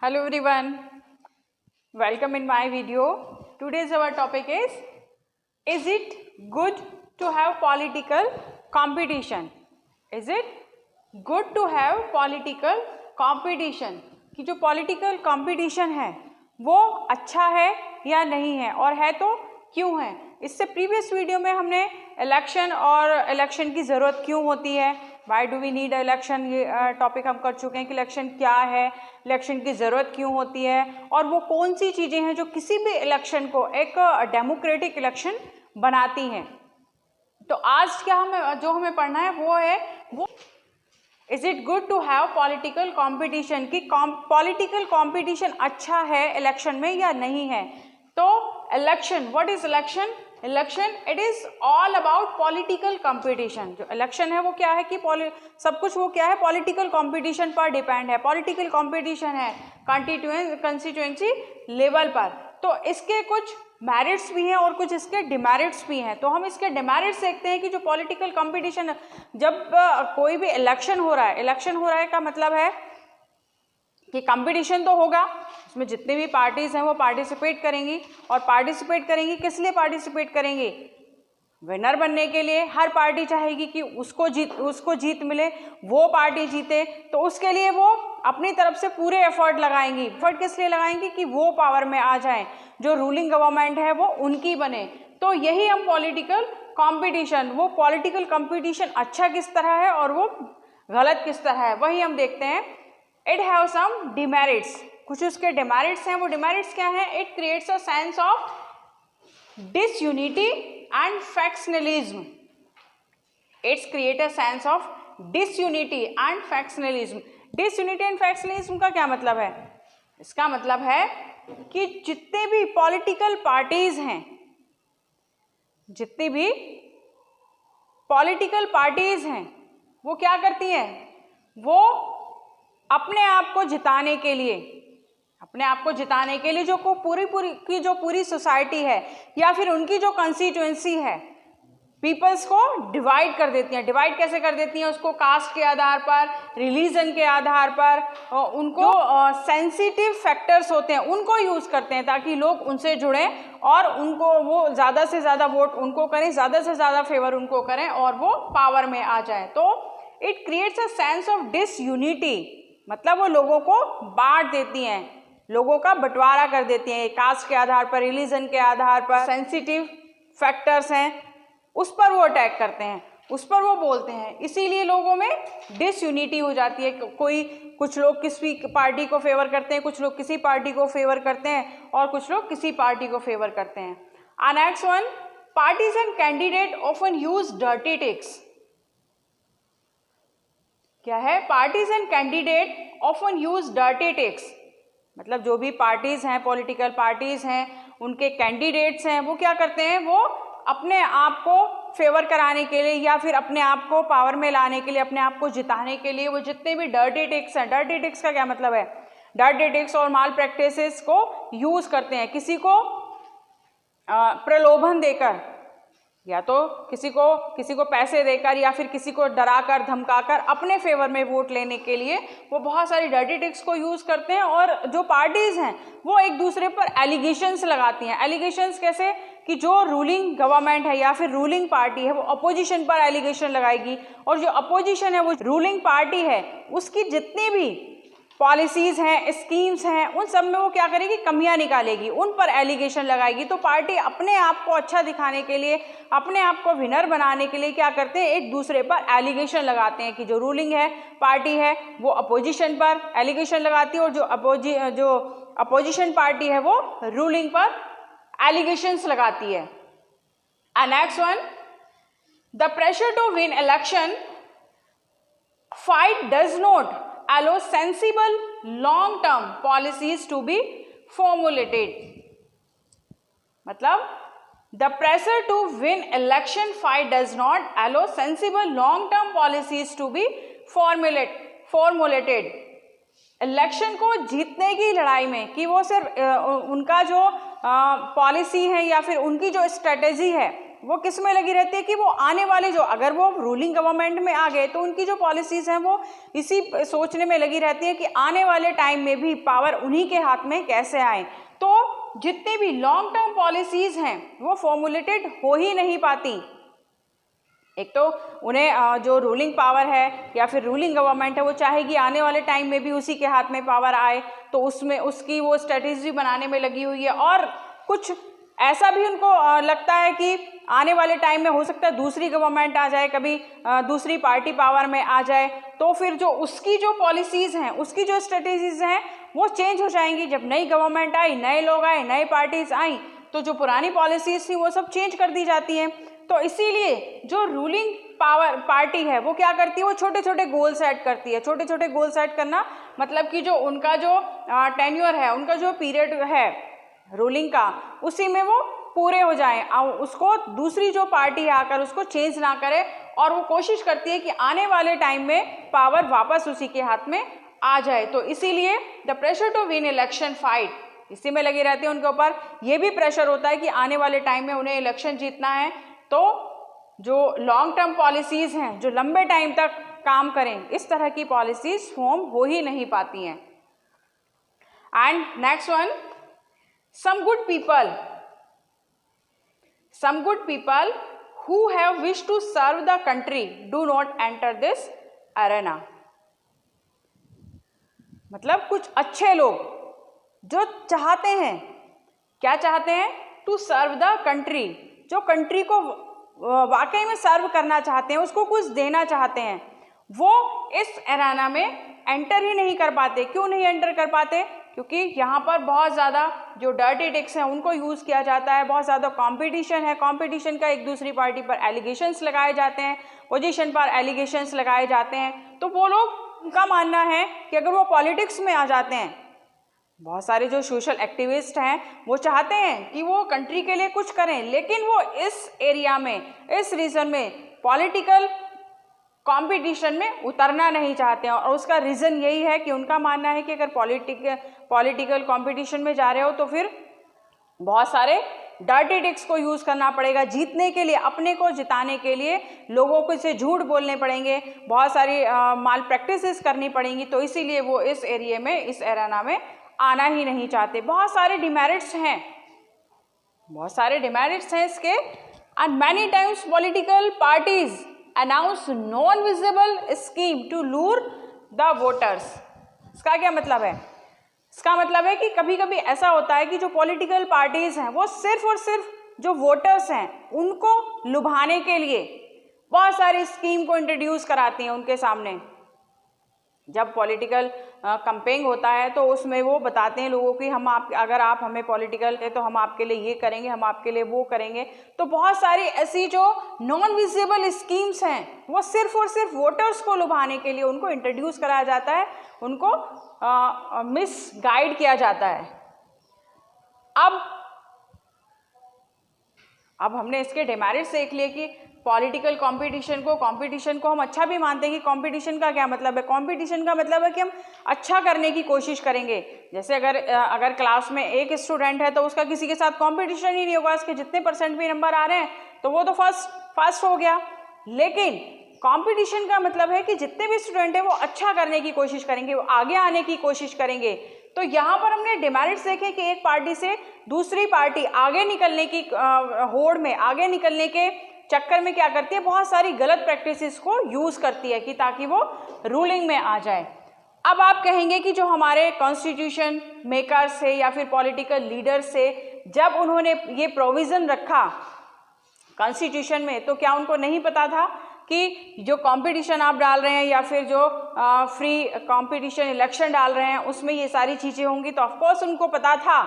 Hello everyone, welcome in my video. Today's our topic is it good to have political competition? Is it good to have political competition? कि जो political competition है वो अच्छा है या नहीं है, और है तो क्यों है। इससे प्रीवियस वीडियो में हमने इलेक्शन और इलेक्शन की ज़रूरत क्यों होती है, why do we need election, ये टॉपिक हम कर चुके हैं कि इलेक्शन क्या है, इलेक्शन की ज़रूरत क्यों होती है, और वो कौन सी चीज़ें हैं जो किसी भी इलेक्शन को एक डेमोक्रेटिक इलेक्शन बनाती हैं। तो आज क्या हमें पढ़ना है वो is it good to have political competition, कि पॉलिटिकल कॉम्पिटिशन अच्छा है इलेक्शन में या नहीं है। तो election, what is election? Election it is all about political competition. जो इलेक्शन है वो क्या है कि सब कुछ वो क्या है, पॉलिटिकल कंपटीशन पर डिपेंड है। पॉलिटिकल कंपटीशन है कंस्टिट्यूएंसी लेवल पर। तो इसके कुछ मेरिट्स भी हैं और कुछ इसके डिमेरिट्स भी हैं। तो हम इसके डिमेरिट्स देखते हैं कि जो पॉलिटिकल कंपटीशन, जब कोई भी इलेक्शन हो रहा है का मतलब है कि कंपटीशन तो होगा, उसमें जितने भी पार्टीज हैं वो पार्टिसिपेट करेंगी, और पार्टिसिपेट करेंगी किस लिए पार्टिसिपेट करेंगी? विनर बनने के लिए। हर पार्टी चाहेगी कि उसको जीत मिले, वो पार्टी जीते, तो उसके लिए वो अपनी तरफ से पूरे एफर्ट लगाएंगी। एफर्ट किस लिए लगाएंगी? कि वो पावर में आ जाएं, जो रूलिंग गवर्नमेंट है वो उनकी बने। तो यही हम पॉलिटिकल कंपटीशन, वो पॉलिटिकल कंपटीशन अच्छा किस तरह है और वो गलत किस तरह है, वही हम देखते हैं। इट हैव सम डिमेरिट्स, कुछ उसके डिमेरिट्स हैं। वो डिमेरिट्स क्या हैं? It creates a sense of disunity and factionalism. It's create a sense of disunity and factionalism. Disunity and factionalism का क्या मतलब है? इसका मतलब है कि जितने भी पॉलिटिकल पार्टीज हैं, जितनी भी पॉलिटिकल पार्टीज हैं, वो क्या करती हैं? वो अपने आप को जिताने के लिए जो पूरी सोसाइटी है या फिर उनकी जो कंस्टिट्यूएंसी है, पीपल्स को डिवाइड कर देती हैं। डिवाइड कैसे कर देती हैं? उसको कास्ट के आधार पर, रिलीजन के आधार पर, उनको सेंसिटिव फैक्टर्स होते हैं उनको यूज़ करते हैं ताकि लोग उनसे जुड़ें और उनको वो ज़्यादा से ज़्यादा वोट उनको करें, ज़्यादा से ज़्यादा फेवर उनको करें और वो पावर में आ जाए। तो it creates a sense of disunity, मतलब वो लोगों को बांट देती हैं, लोगों का बंटवारा कर देती हैं, कास्ट के आधार पर, रिलीजन के आधार पर। सेंसिटिव फैक्टर्स हैं उस पर वो अटैक करते हैं, उस पर वो बोलते हैं, इसीलिए लोगों में डिसयूनिटी हो जाती है। कुछ लोग किसी पार्टी को फेवर करते हैं, कुछ लोग किसी पार्टी को फेवर करते हैं, और कुछ लोग किसी पार्टी को फेवर करते हैं। Next one, parties and candidate often use dirty tricks. क्या है? Parties and candidate often use dirty tricks, मतलब जो भी पार्टीज हैं, पॉलिटिकल पार्टीज हैं, उनके कैंडिडेट्स हैं, वो क्या करते हैं? वो अपने आप को फेवर कराने के लिए या फिर अपने आप को पावर में लाने के लिए, अपने आप को जिताने के लिए वो जितने भी डर्टी ट्रिक्स हैं, डर्टी ट्रिक्स का क्या मतलब है? डर्टी ट्रिक्स और माल प्रैक्टिसेस को यूज करते हैं, किसी को प्रलोभन देकर, या तो किसी को पैसे देकर या फिर किसी को डराकर धमकाकर अपने फेवर में वोट लेने के लिए वो बहुत सारी डर्टी ट्रिक्स को यूज़ करते हैं। और जो पार्टीज़ हैं वो एक दूसरे पर एलिगेशंस लगाती हैं। एलिगेशंस कैसे? कि जो रूलिंग गवर्नमेंट है या फिर रूलिंग पार्टी है वो अपोजिशन पर एलिगेशन लगाएगी, और जो अपोजिशन है वो रूलिंग पार्टी है उसकी जितनी भी पॉलिसीज़ हैं, स्कीम्स हैं, उन सब में वो क्या करेगी? कमियां निकालेगी, उन पर एलिगेशन लगाएगी। तो पार्टी अपने आप को अच्छा दिखाने के लिए, अपने आप को विनर बनाने के लिए क्या करते हैं? एक दूसरे पर एलिगेशन लगाते हैं कि जो रूलिंग है पार्टी है वो अपोजिशन पर एलिगेशन लगाती है, और जो अपोजिशन पार्टी है वो रूलिंग पर एलिगेशंस लगाती है। Next one, the pressure to win election fight does not allow sensible long-term policies to be formulated। मतलब the pressure to win election fight does not allow sensible long-term policies to be formulated। Election को जीतने की लड़ाई में कि वो सिर्फ उनका जो पॉलिसी है या फिर उनकी जो स्ट्रेटेजी है वो किस में लगी रहती है कि वो आने वाले जो, अगर वो रूलिंग गवर्नमेंट में आ गए तो उनकी जो पॉलिसीज़ हैं वो इसी सोचने में लगी रहती है कि आने वाले टाइम में भी पावर उन्हीं के हाथ में कैसे आए। तो जितने भी लॉन्ग टर्म पॉलिसीज़ हैं वो फॉर्मुलेटेड हो ही नहीं पाती। एक तो उन्हें जो रूलिंग पावर है या फिर रूलिंग गवर्नमेंट है वो चाहेगी आने वाले टाइम में भी उसी के हाथ में पावर आए, तो उसमें उसकी वो स्ट्रेटेजी बनाने में लगी हुई है। और कुछ ऐसा भी उनको लगता है कि आने वाले टाइम में हो सकता है दूसरी गवर्नमेंट आ जाए, कभी दूसरी पार्टी पावर में आ जाए, तो फिर जो उसकी जो पॉलिसीज़ हैं, उसकी जो स्ट्रेटेजीज हैं वो चेंज हो जाएंगी। जब नई गवर्नमेंट आई, नए लोग आए, नए पार्टीज आई, तो जो पुरानी पॉलिसीज थी वो सब चेंज कर दी जाती हैं। तो इसीलिए जो रूलिंग पावर पार्टी है वो क्या करती है, वो छोटे छोटे गोल सेट करती है। छोटे छोटे गोल सेट करना मतलब कि जो उनका जो टेन्योर है, उनका जो पीरियड है रूलिंग का, उसी में वो पूरे हो जाएं, उसको दूसरी जो पार्टी आकर उसको चेंज ना करे, और वो कोशिश करती है कि आने वाले टाइम में पावर वापस उसी के हाथ में आ जाए। तो इसीलिए the pressure to win election fight इसी में लगी रहती है उनके ऊपर। ये भी प्रेशर होता है कि आने वाले टाइम में उन्हें इलेक्शन जीतना है, तो जो लॉन्ग टर्म पॉलिसीज़ हैं जो लंबे टाइम तक काम करें, इस तरह की पॉलिसीज़ फॉर्म हो ही नहीं पाती हैं। And next one, some good people who have wished to serve the country do not enter this arena। मतलब कुछ अच्छे लोग जो चाहते हैं, क्या चाहते हैं, टू सर्व द कंट्री, जो कंट्री को वाकई में सर्व करना चाहते हैं, उसको कुछ देना चाहते हैं, वो इस एराना में एंटर ही नहीं कर पाते। क्यों नहीं एंटर कर पाते? क्योंकि यहाँ पर बहुत ज़्यादा जो डर्टी टिक्स हैं उनको यूज़ किया जाता है, बहुत ज़्यादा कंपटीशन है, कंपटीशन का एक दूसरी पार्टी पर एलिगेशंस लगाए जाते हैं, पोजीशन पर एलिगेशंस लगाए जाते हैं। तो वो लोग, उनका मानना है कि अगर वो पॉलिटिक्स में आ जाते हैं, बहुत सारे जो सोशल एक्टिविस्ट हैं वो चाहते हैं कि वो कंट्री के लिए कुछ करें, लेकिन वो इस एरिया में, इस रीजन में पॉलिटिकल कंपटीशन में उतरना नहीं चाहते हैं। और उसका रीज़न यही है कि उनका मानना है कि अगर पॉलिटिकल कंपटीशन में जा रहे हो तो फिर बहुत सारे डर्टी टिक्स को यूज़ करना पड़ेगा जीतने के लिए, अपने को जिताने के लिए लोगों को से झूठ बोलने पड़ेंगे, बहुत सारी माल प्रैक्टिसेस करनी पड़ेंगी। तो इसीलिए वो इस एरिया में, इस एराना में आना ही नहीं चाहते। बहुत सारे डिमेरिट्स हैं, बहुत सारे डिमेरिट्स हैं इसके। And many times political parties announce non visible scheme to lure the voters. इसका क्या मतलब है? इसका मतलब है कि कभी कभी ऐसा होता है कि जो पॉलिटिकल पार्टीज हैं वो सिर्फ और सिर्फ जो वोटर्स हैं उनको लुभाने के लिए बहुत सारी स्कीम को इंट्रोड्यूस कराती हैं उनके सामने। जब पॉलिटिकल कैंपेनिंग होता है तो उसमें वो बताते हैं लोगों की, हम आप, अगर आप हमें पॉलिटिकल है तो हम आपके लिए ये करेंगे, हम आपके लिए वो करेंगे। तो बहुत सारी ऐसी जो नॉन विजिबल स्कीम्स हैं वो सिर्फ और सिर्फ वोटर्स को लुभाने के लिए उनको इंट्रोड्यूस कराया जाता है, उनको मिसगाइड किया जाता है। अब हमने इसके डिमेरिट्स देख लिए कि पॉलिटिकल कंपटीशन को हम अच्छा भी मानते हैं कि कंपटीशन का क्या मतलब है। कंपटीशन का मतलब है कि हम अच्छा करने की कोशिश करेंगे। जैसे अगर क्लास में एक स्टूडेंट है तो उसका किसी के साथ कंपटीशन ही नहीं होगा, उसके जितने परसेंट भी नंबर आ रहे हैं तो वो तो फर्स्ट हो गया। लेकिन कंपटीशन का मतलब है कि जितने भी स्टूडेंट हैं वो अच्छा करने की कोशिश करेंगे, वो आगे आने की कोशिश करेंगे। तो यहाँ पर हमने डिमेरिट्स देखे कि एक पार्टी से दूसरी पार्टी आगे निकलने की होड़ में, आगे निकलने के चक्कर में क्या करती है, बहुत सारी गलत प्रैक्टिसेस को यूज़ करती है कि ताकि वो रूलिंग में आ जाए। अब आप कहेंगे कि जो हमारे कॉन्स्टिट्यूशन मेकर्स है या फिर पॉलिटिकल लीडर्स है, जब उन्होंने ये प्रोविज़न रखा कॉन्स्टिट्यूशन में तो क्या उनको नहीं पता था कि जो कंपटीशन आप डाल रहे हैं या फिर जो फ्री कंपटीशन इलेक्शन डाल रहे हैं उसमें ये सारी चीज़ें होंगी? तो ऑफकोर्स उनको पता था,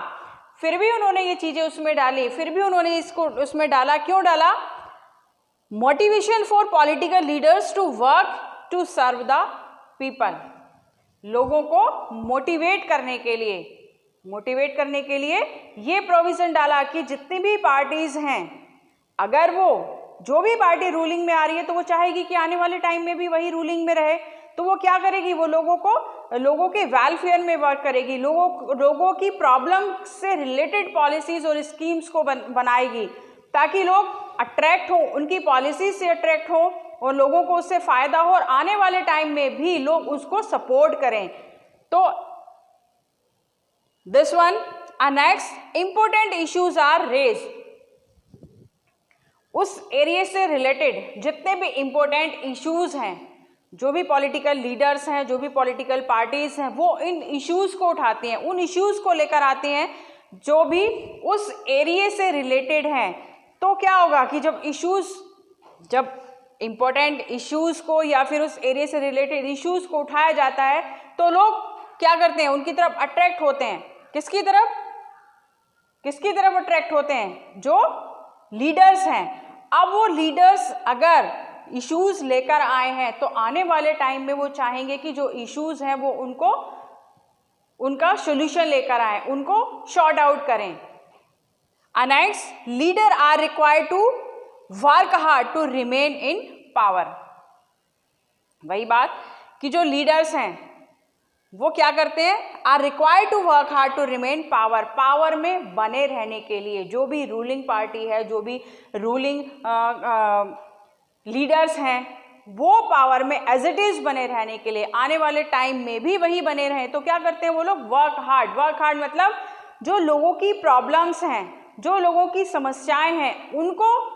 फिर भी उन्होंने ये चीज़ें उसमें डाली, फिर भी उन्होंने इसको उसमें डाला। क्यों डाला? Motivation for political leaders to work to serve the people, लोगों को मोटिवेट करने के लिए ये प्रोविज़न डाला कि जितनी भी पार्टीज़ हैं, अगर वो जो भी पार्टी रूलिंग में आ रही है तो वो चाहेगी कि आने वाले टाइम में भी वही रूलिंग में रहे, तो वो क्या करेगी, वो लोगों के वेलफेयर में वर्क करेगी, लोगों की प्रॉब्लम से रिलेटेड पॉलिसीज़ और स्कीम्स को बनाएगी ताकि लोग अट्रैक्ट हो, उनकी पॉलिसी से अट्रैक्ट हो और लोगों को उससे फायदा हो और आने वाले टाइम में भी लोग उसको सपोर्ट करें। तो this one next important issues are raise. उस एरिया से रिलेटेड जितने भी इंपॉर्टेंट इश्यूज हैं, जो भी पॉलिटिकल लीडर्स हैं, जो भी पॉलिटिकल पार्टीज हैं, वो इन इश्यूज को उठाती हैं, उन इश्यूज को लेकर आती हैं जो भी उस एरिया से रिलेटेड हैं। तो क्या होगा कि जब इंपॉर्टेंट इश्यूज को या फिर उस एरिया से रिलेटेड इश्यूज को उठाया जाता है तो लोग क्या करते हैं, उनकी तरफ अट्रैक्ट होते हैं। किसकी तरफ अट्रैक्ट होते हैं? जो लीडर्स हैं। अब वो लीडर्स अगर इश्यूज लेकर आए हैं तो आने वाले टाइम में वो चाहेंगे कि जो इश्यूज हैं वो उनका सॉल्यूशन लेकर आए, उनको शॉर्ट आउट करें। Next, leader are required to work hard to remain in power. वही बात कि जो लीडर्स हैं वो क्या करते हैं, are required to work hard to remain power में बने रहने के लिए। जो भी रूलिंग पार्टी है, जो भी रूलिंग लीडर्स हैं, वो पावर में एज इट इज बने रहने के लिए, आने वाले टाइम में भी वही बने रहें। तो क्या करते हैं वो लोग, वर्क हार्ड मतलब जो लोगों की प्रॉब्लम्स हैं, जो लोगों की समस्याएं हैं, उनको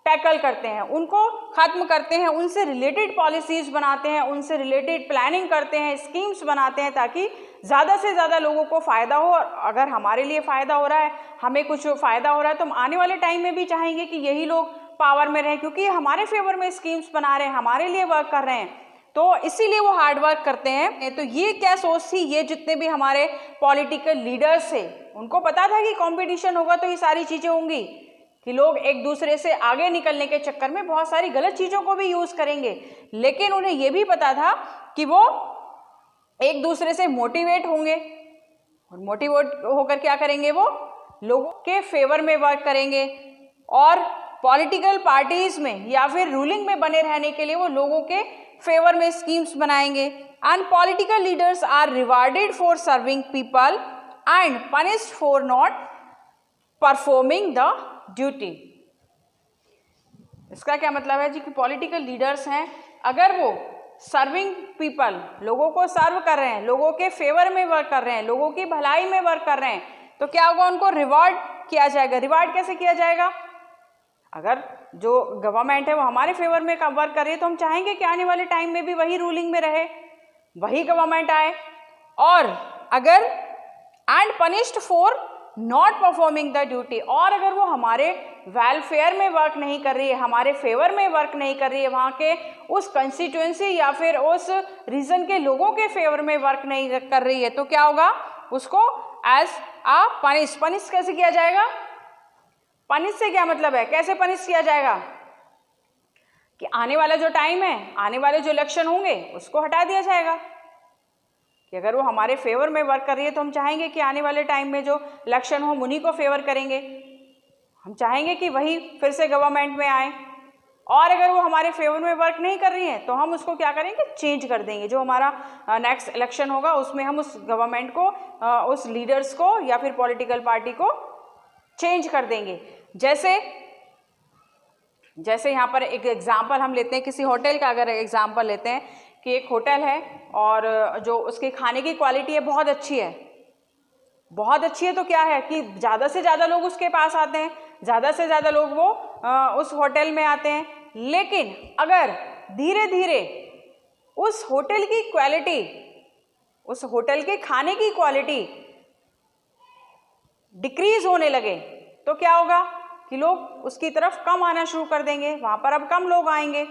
टैकल करते हैं, उनको खत्म करते हैं, उनसे रिलेटेड पॉलिसीज बनाते हैं, उनसे रिलेटेड प्लानिंग करते हैं, स्कीम्स बनाते हैं ताकि ज़्यादा से ज़्यादा लोगों को फ़ायदा हो। और अगर हमारे लिए फ़ायदा हो रहा है, हमें कुछ फ़ायदा हो रहा है, तो हम आने वाले टाइम में भी चाहेंगे कि यही लोग पावर में रहें, क्योंकि हमारे फेवर में स्कीम्स बना रहे हैं, हमारे लिए वर्क कर रहे हैं, तो इसीलिए वो हार्ड वर्क करते हैं। तो ये क्या सोच थी, ये जितने भी हमारे पॉलिटिकल लीडर्स थे उनको पता था कि कंपटीशन होगा तो ये सारी चीज़ें होंगी, कि लोग एक दूसरे से आगे निकलने के चक्कर में बहुत सारी गलत चीज़ों को भी यूज़ करेंगे। लेकिन उन्हें ये भी पता था कि वो एक दूसरे से मोटिवेट होंगे और मोटिवेट होकर क्या करेंगे, वो लोगों के फेवर में वर्क करेंगे और पॉलिटिकल पार्टीज में या फिर रूलिंग में बने रहने के लिए वो लोगों के फेवर में स्कीम्स बनाएंगे। And political leaders are rewarded for serving people and punished for not performing the duty. इसका क्या मतलब है जी, कि पॉलिटिकल लीडर्स हैं, अगर वो सर्विंग पीपल, लोगों को सर्व कर रहे हैं, लोगों के फेवर में वर्क कर रहे हैं, लोगों की भलाई में वर्क कर रहे हैं, तो क्या होगा, उनको रिवार्ड किया जाएगा। रिवार्ड कैसे किया जाएगा, अगर जो गवर्नमेंट है वो हमारे फेवर में वर्क कर रही है तो हम चाहेंगे कि आने वाले टाइम में भी वही रूलिंग में रहे, वही गवर्नमेंट आए। और अगर and punished for not performing the duty, और अगर वो हमारे वेलफेयर में वर्क नहीं कर रही है, हमारे फेवर में वर्क नहीं कर रही है, वहाँ के उस कंस्टिट्यूएंसी या फिर उस रीजन के लोगों के फेवर में वर्क नहीं कर रही है, तो क्या होगा, उसको एज अ पनिश कैसे किया जाएगा। पनिश से क्या मतलब है, कैसे पनिश किया जाएगा, कि आने वाला जो टाइम है, आने वाले जो इलेक्शन होंगे उसको हटा दिया जाएगा। कि अगर वो हमारे फेवर में वर्क कर रही है तो हम चाहेंगे कि आने वाले टाइम में जो इलेक्शन हो उन्हीं को फेवर करेंगे, हम चाहेंगे कि वही फिर से गवर्नमेंट में आए। और अगर वो हमारे फेवर में वर्क नहीं कर रही है तो हम उसको क्या करेंगे, चेंज कर देंगे। जो हमारा नेक्स्ट इलेक्शन होगा उसमें हम उस गवर्नमेंट को, उस लीडर्स को या फिर पॉलिटिकल पार्टी को चेंज कर देंगे। जैसे यहाँ पर एक एग्जाम्पल हम लेते हैं, किसी होटल का अगर एग्जाम्पल लेते हैं कि एक होटल है और जो उसके खाने की क्वालिटी है बहुत अच्छी है, तो क्या है कि ज़्यादा से ज़्यादा लोग उसके पास आते हैं, ज़्यादा से ज़्यादा लोग वो उस होटल में आते हैं। लेकिन अगर धीरे धीरे उस होटल की क्वालिटी, उस होटल के खाने की क्वालिटी डिक्रीज होने लगे तो क्या होगा कि लोग उसकी तरफ कम आना शुरू कर देंगे, वहाँ पर अब कम लोग आएंगे।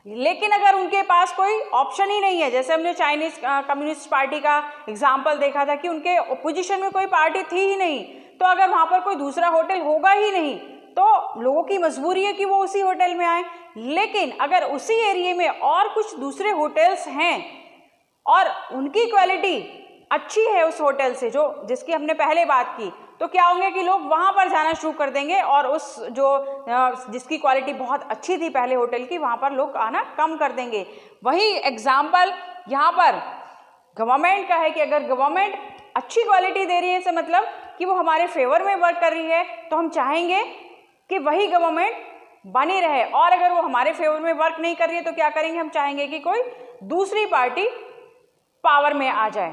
लेकिन अगर उनके पास कोई ऑप्शन ही नहीं है, जैसे हमने चाइनीज कम्युनिस्ट पार्टी का एग्जाम्पल देखा था कि उनके ओपोजिशन में कोई पार्टी थी ही नहीं, तो अगर वहाँ पर कोई दूसरा होटल होगा ही नहीं तो लोगों की मजबूरी है कि वो उसी होटल में आए। लेकिन अगर उसी एरिया में और कुछ दूसरे होटल्स हैं और उनकी क्वालिटी अच्छी है उस होटल से, जो जिसकी हमने पहले बात की, तो क्या होंगे कि लोग वहाँ पर जाना शुरू कर देंगे और उस जो जिसकी क्वालिटी बहुत अच्छी थी पहले होटल की, वहाँ पर लोग आना कम कर देंगे। वही एग्जाम्पल यहाँ पर गवर्नमेंट का है कि अगर गवर्नमेंट अच्छी क्वालिटी दे रही है, इससे मतलब कि वो हमारे फेवर में वर्क कर रही है, तो हम चाहेंगे कि वही गवर्नमेंट बनी रहे, और अगर वो हमारे फेवर में वर्क नहीं कर रही है तो क्या करेंगे, हम चाहेंगे कि कोई दूसरी पार्टी पावर में आ जाए।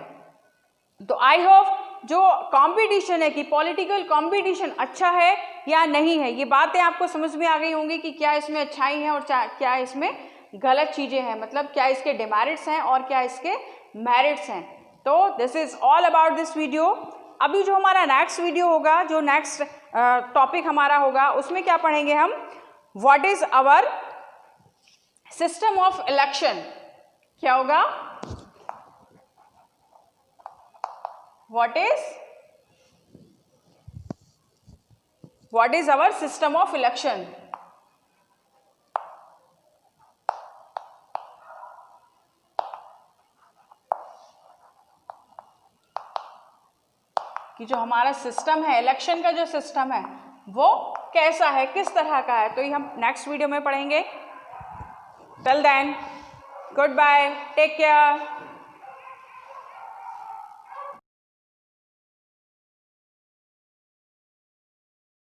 तो आई होप जो कंपटीशन है कि पॉलिटिकल कंपटीशन अच्छा है या नहीं है, ये बातें आपको समझ में आ गई होंगी कि क्या इसमें अच्छाई है और क्या इसमें गलत चीज़ें हैं, मतलब क्या इसके डिमेरिट्स हैं और क्या इसके मेरिट्स हैं। तो this is all about this video. अभी जो हमारा नेक्स्ट वीडियो होगा, जो नेक्स्ट टॉपिक हमारा होगा, उसमें क्या पढ़ेंगे हम, what is our system of election. क्या होगा, what is our system of election। कि जो हमारा सिस्टम है, इलेक्शन का जो सिस्टम है वो कैसा है, किस तरह का है, तो ये हम नेक्स्ट वीडियो में पढ़ेंगे। Till then, goodbye, take care.